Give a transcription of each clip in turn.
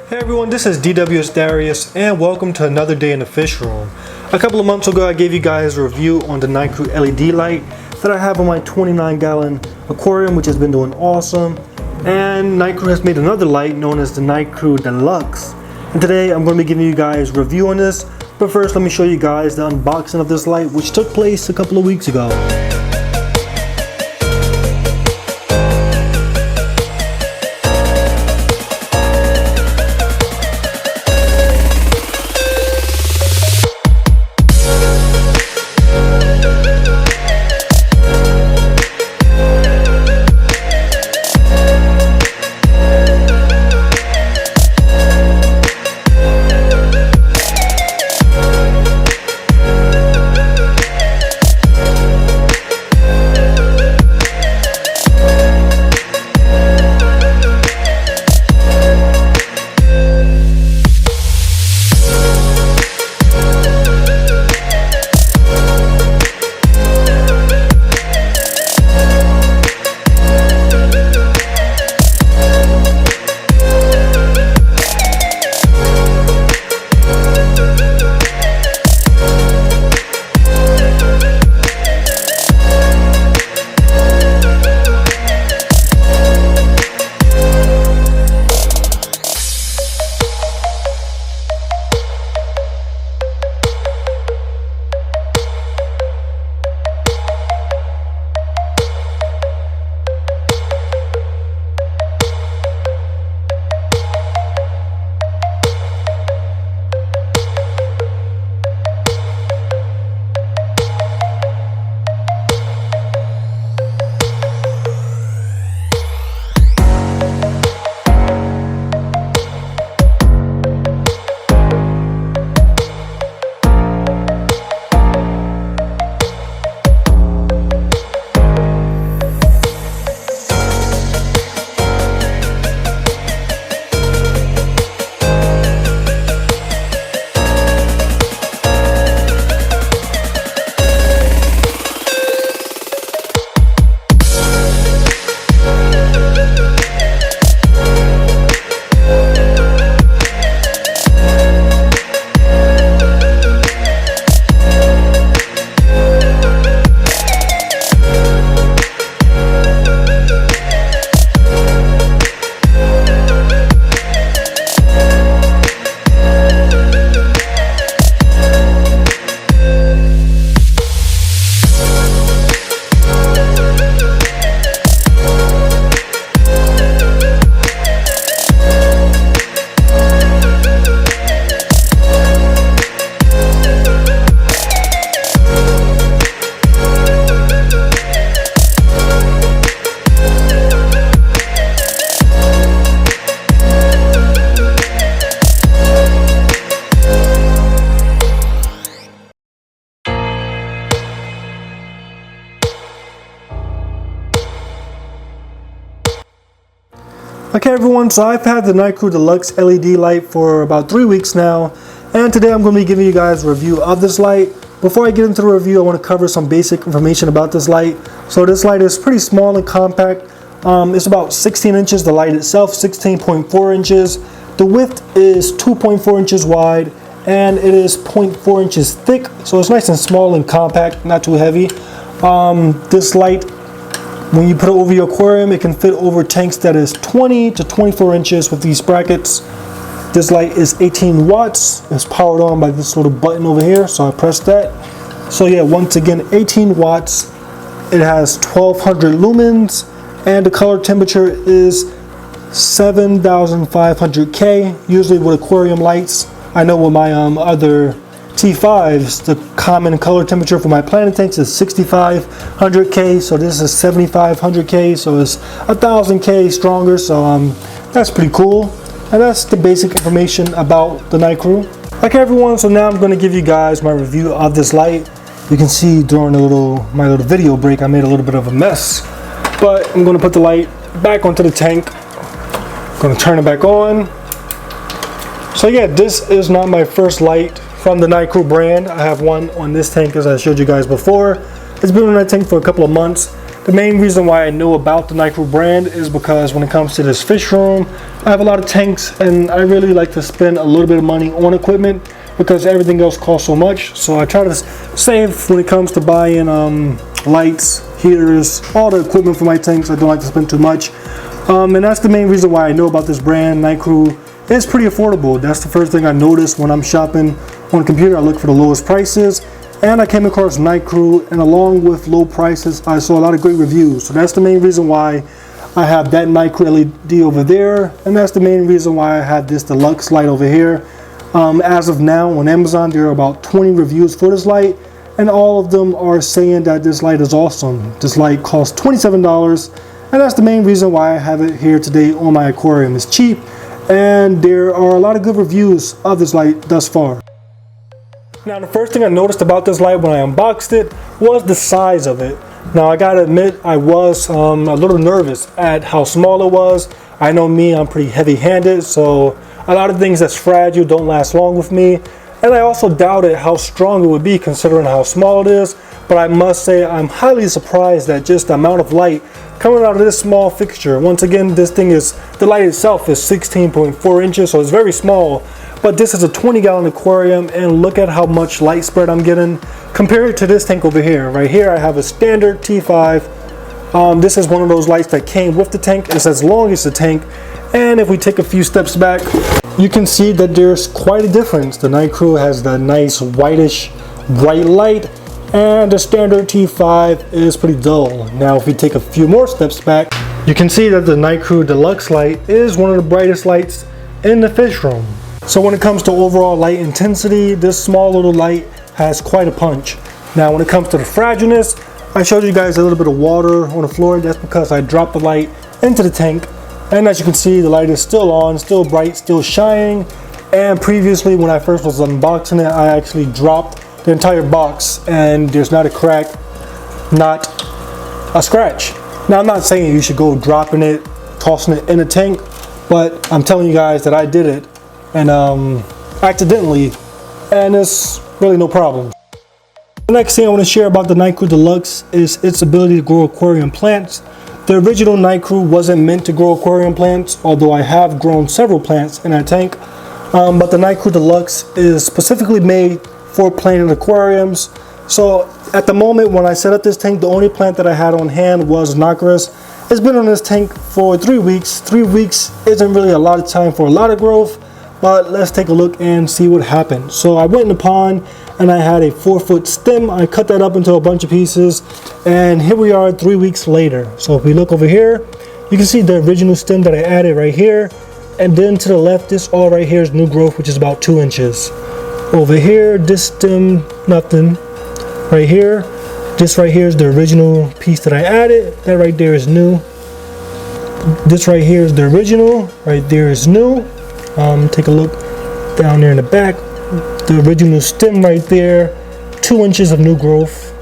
Hey everyone, this is DWS Darius and welcome to another day in the fish room. A couple of months ago I gave you guys a review on the NICREW LED light that I have on my 29-gallon aquarium, which has been doing awesome. And NICREW has made another light known as the NICREW Delux. And today I'm going to be giving you guys a review on this. But first let me show you guys the unboxing of this light, which took place a couple of weeks ago. Okay everyone, so I've had the NICREW Delux LED light for about 3 weeks now, and today I'm going to be giving you guys a review of this light. Before I get into the review, I want to cover some basic information about this light. So this light is pretty small and compact. It's about 16 inches, the light itself 16.4 inches. The width is 2.4 inches wide and it is 0.4 inches thick, so it's nice and small and compact, not too heavy. This light, when you put it over your aquarium, it can fit over tanks that is 20 to 24 inches with these brackets. This light is 18 watts. It's powered on by this little button over here, so I press that. So yeah, once again, 18 watts. It has 1200 lumens and the color temperature is 7500 K. Usually with aquarium lights, I know with my other T5s, the common color temperature for my planting tanks is 6500 K, so this is 7500 K, so it's 1000 K stronger, so that's pretty cool. And that's the basic information about the NICREW. Okay everyone, so now I'm going to give you guys my review of this light. You can see during my little video break I made a little bit of a mess, but I'm going to put the light back onto the tank. I'm going to turn it back on. So yeah, this is not my first light from the NICREW brand. I have one on this tank as I showed you guys before. It's been on that tank for a couple of months. The main reason why I know about the NICREW brand is because when it comes to this fish room, I have a lot of tanks and I really like to spend a little bit of money on equipment because everything else costs so much. So I try to save when it comes to buying lights, heaters, all the equipment for my tanks. I don't like to spend too much. And that's the main reason why I know about this brand, NICREW. It's pretty affordable. That's the first thing I noticed when I'm shopping on a computer. I look for the lowest prices. And I came across NICREW, and along with low prices, I saw a lot of great reviews. So that's the main reason why I have that NICREW LED over there, and that's the main reason why I have this deluxe light over here. As of now on Amazon, there are about 20 reviews for this light, and all of them are saying that this light is awesome. This light costs $27, and that's the main reason why I have it here today on my aquarium. It's cheap, and there are a lot of good reviews of this light thus far. Now, the first thing I noticed about this light when I unboxed it was the size of it. Now, I gotta admit, I was a little nervous at how small it was. I know me, I'm pretty heavy-handed, so a lot of things that's fragile don't last long with me. And I also doubted how strong it would be considering how small it is. But I must say, I'm highly surprised at just the amount of light coming out of this small fixture. Once again, the light itself is 16.4 inches, so it's very small. But this is a 20-gallon aquarium, and look at how much light spread I'm getting compared to this tank over here. Right here, I have a standard T5. This is one of those lights that came with the tank. It's as long as the tank. And if we take a few steps back, you can see that there's quite a difference. The NICREW has the nice whitish bright light, and the standard T5 is pretty dull. Now, if we take a few more steps back, you can see that the NICREW Delux light is one of the brightest lights in the fish room. So when it comes to overall light intensity, this small little light has quite a punch. Now, when it comes to the fragileness, I showed you guys a little bit of water on the floor. That's because I dropped the light into the tank. And as you can see, the light is still on, still bright, still shining. And previously, when I first was unboxing it, I actually dropped the entire box and there's not a crack, not a scratch. Now, I'm not saying you should go dropping it, tossing it in a tank, but I'm telling you guys that I did it and accidentally, and it's really no problem. The next thing I want to share about the NICREW Delux is its ability to grow aquarium plants. The original NICREW wasn't meant to grow aquarium plants, although I have grown several plants in that tank. But the NICREW Delux is specifically made for planting aquariums. So at the moment when I set up this tank, the only plant that I had on hand was Nocris. It's been on this tank for 3 weeks. 3 weeks isn't really a lot of time for a lot of growth, but let's take a look and see what happened. So I went in the pond and I had a 4-foot stem. I cut that up into a bunch of pieces, and here we are 3 weeks later. So if we look over here, you can see the original stem that I added right here, and then to the left, this all right here is new growth, which is about 2 inches. Over here, this stem, nothing. Right here, this right here is the original piece that I added. That right there is new. This right here is the original. Right there is new. Take a look down there in the back. The original stem right there, 2 inches of new growth.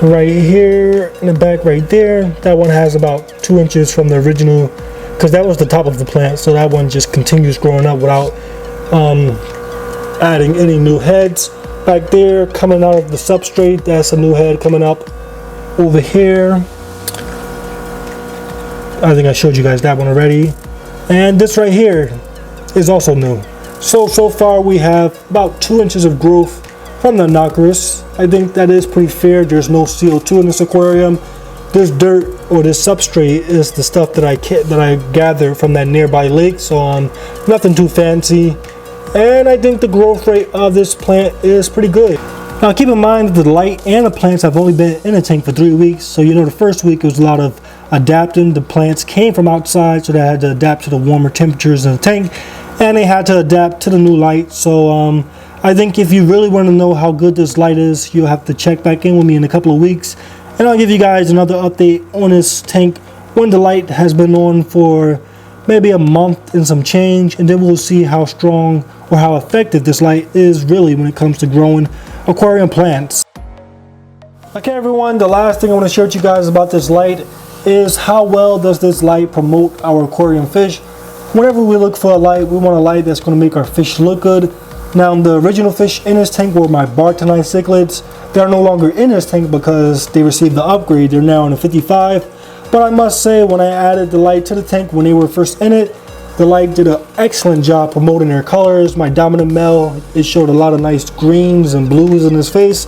Right here in the back right there, that one has about 2 inches from the original, because that was the top of the plant, so that one just continues growing up without adding any new heads. Back there, coming out of the substrate, that's a new head coming up. Over here, I think I showed you guys that one already. And this right here is also new. So far we have about 2 inches of growth from the Nocris. I think that is pretty fair. There's no CO2 in this aquarium. This dirt or this substrate is the stuff that I gathered from that nearby lake. So nothing too fancy. And I think the growth rate of this plant is pretty good. Now keep in mind that the light and the plants have only been in the tank for 3 weeks. So you know the first week it was a lot of adapting. The plants came from outside, so they had to adapt to the warmer temperatures in the tank. And they had to adapt to the new light. So I think if you really want to know how good this light is, you'll have to check back in with me in a couple of weeks. And I'll give you guys another update on this tank when the light has been on for maybe a month and some change, and then we'll see how strong or how effective this light is really when it comes to growing aquarium plants. Okay everyone, the last thing I want to share with you guys about this light is how well does this light promote our aquarium fish. Whenever we look for a light, we want a light that's going to make our fish look good. Now the original fish in this tank were my Bartonite cichlids. They are no longer in this tank because they received the upgrade. They're now in a 55. But I must say, when I added the light to the tank when they were first in it, the light did an excellent job promoting their colors. My dominant male, it showed a lot of nice greens and blues in his face.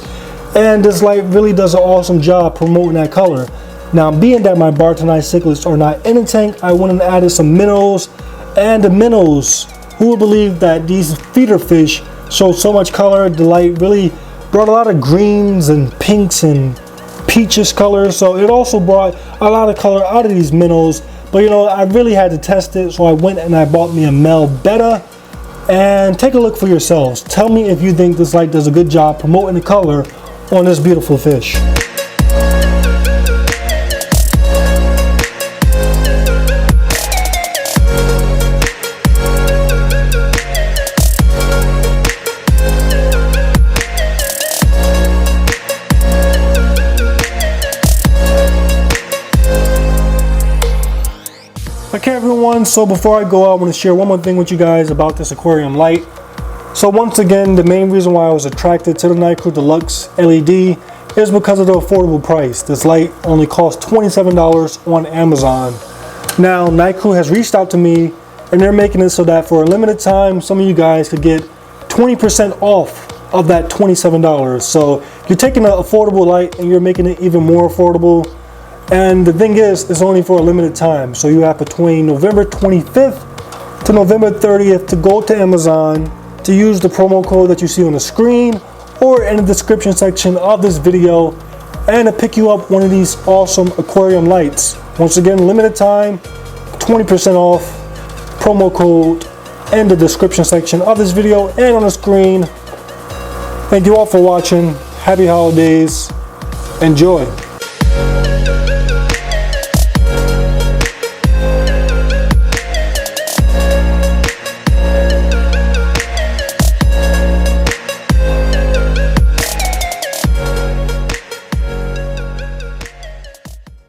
And this light really does an awesome job promoting that color. Now, being that my Bartonite cichlids are not in the tank, I went and added some minnows. And the minnows, who would believe that these feeder fish show so much color? The light really brought a lot of greens and pinks and peaches colors. So it also brought a lot of color out of these minnows. But you know, I really had to test it, so I went and I bought me a male betta. And take a look for yourselves. Tell me if you think this light does a good job promoting the color on this beautiful fish. Okay everyone, so before I go out, I want to share one more thing with you guys about this aquarium light. So once again, the main reason why I was attracted to the NICREW Delux LED is because of the affordable price. This light only costs $27 on Amazon. Now NICREW has reached out to me and they're making it so that for a limited time, some of you guys could get 20% off of that $27. So you're taking an affordable light and you're making it even more affordable. And the thing is, it's only for a limited time. So you have between November 25th to November 30th to go to Amazon to use the promo code that you see on the screen or in the description section of this video and to pick you up one of these awesome aquarium lights. Once again, limited time, 20% off, promo code in the description section of this video and on the screen. Thank you all for watching. Happy holidays. Enjoy.